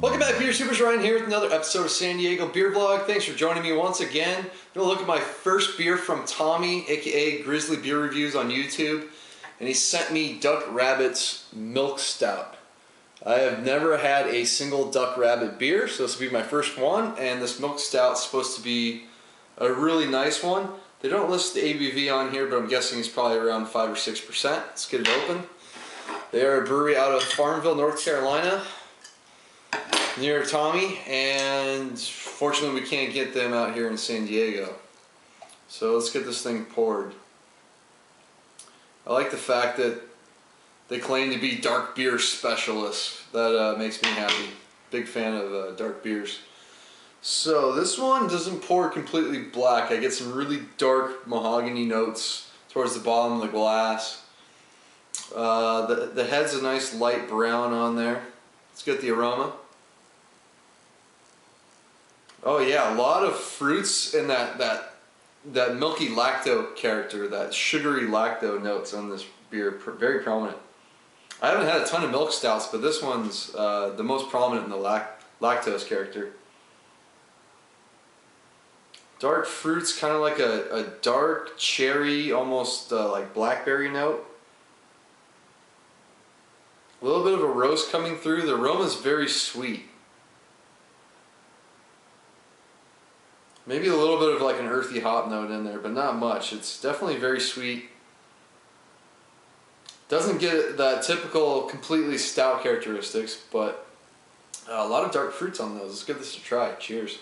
Welcome back, Beer Supers. Ryan here with another episode of San Diego Beer Vlog. Thanks for joining me once again. I'm going to look at my first beer from Tommy, aka Grizzly Beer Reviews on YouTube. And he sent me Duck Rabbit's Milk Stout. I have never had a single Duck Rabbit beer, so this will be my first one. And this Milk Stout is supposed to be a really nice one. They don't list the ABV on here, but I'm guessing it's probably around 5 or 6%. Let's get it open. They are a brewery out of Farmville, North Carolina, near Tommy, and fortunately we can't get them out here in San Diego. So let's get this thing poured. I like the fact that they claim to be dark beer specialists. That makes me happy. Big fan of dark beers. So this one doesn't pour completely black. I get some really dark mahogany notes towards the bottom of the glass. The head's a nice light brown on there. Let's get the aroma. Oh yeah, a lot of fruits and that milky lacto character, that sugary lacto notes on this beer, very prominent. I haven't had a ton of milk stouts, but this one's the most prominent in the lactose character. Dark fruits, kind of like a dark cherry, almost like blackberry note. A little bit of a roast coming through. The aroma is very sweet. Maybe a little bit of like an earthy hop note in there, but not much. It's definitely very sweet. Doesn't get that typical completely stout characteristics, but a lot of dark fruits on those. Let's give this a try. Cheers.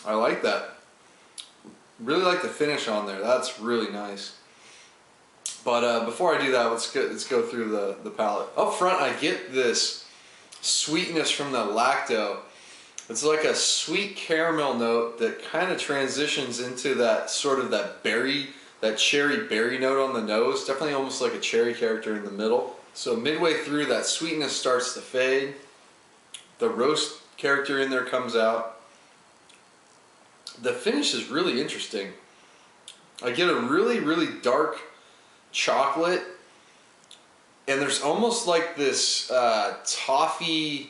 I like that. Really like the finish on there. That's really nice. But before I do that, let's go through the palate. Up front, I get this sweetness from the lacto. It's like a sweet caramel note that kind of transitions into that sort of that cherry berry note on the nose. Definitely almost like a cherry character in the middle. So midway through, that sweetness starts to fade. The roast character in there comes out. The finish is really interesting. I get a really, really dark chocolate, and there's almost like this toffee,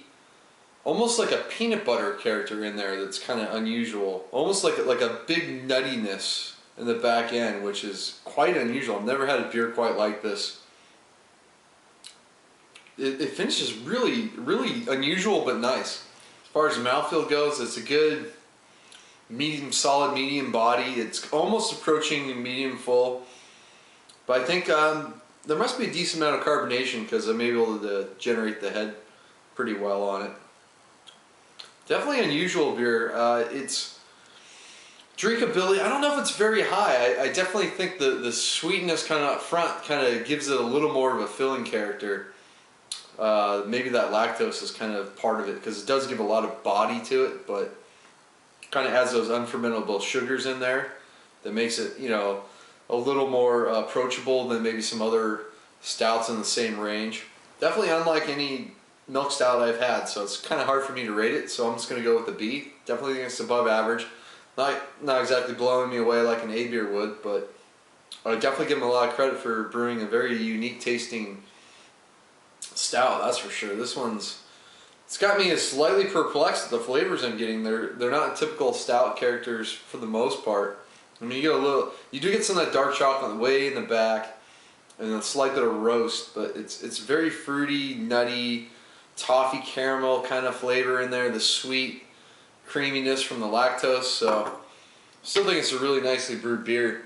almost like a peanut butter character in there that's kind of unusual. Almost like a big nuttiness in the back end, which is quite unusual. I've never had a beer quite like this. It finishes really, really unusual but nice. As far as mouthfeel goes, it's a good solid medium body. It's almost approaching medium full. But I think there must be a decent amount of carbonation because I'm able to generate the head pretty well on it. Definitely unusual beer. It's drinkability. I don't know if it's very high. I definitely think the sweetness kind of up front kind of gives it a little more of a filling character. Maybe that lactose is kind of part of it because it does give a lot of body to it, but kind of adds those unfermentable sugars in there that makes it, you know, a little more approachable than maybe some other stouts in the same range. Definitely unlike any milk stout I've had, so it's kind of hard for me to rate it, so I'm just going to go with a B. Definitely think it's above average. Not exactly blowing me away like an A beer would, but I would definitely give them a lot of credit for brewing a very unique tasting stout, that's for sure. This one's, it's got me slightly perplexed at the flavors I'm getting. They're not typical stout characters for the most part. I mean, you do get some of that dark chocolate way in the back, and a slight bit of roast, but it's very fruity, nutty, toffee caramel kind of flavor in there. The sweet creaminess from the lactose. So, still think it's a really nicely brewed beer.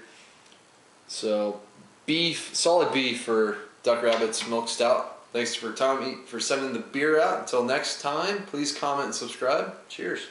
So, solid B for Duck Rabbit's Milk Stout. Thanks for Tommy for sending the beer out. Until next time, please comment and subscribe. Cheers.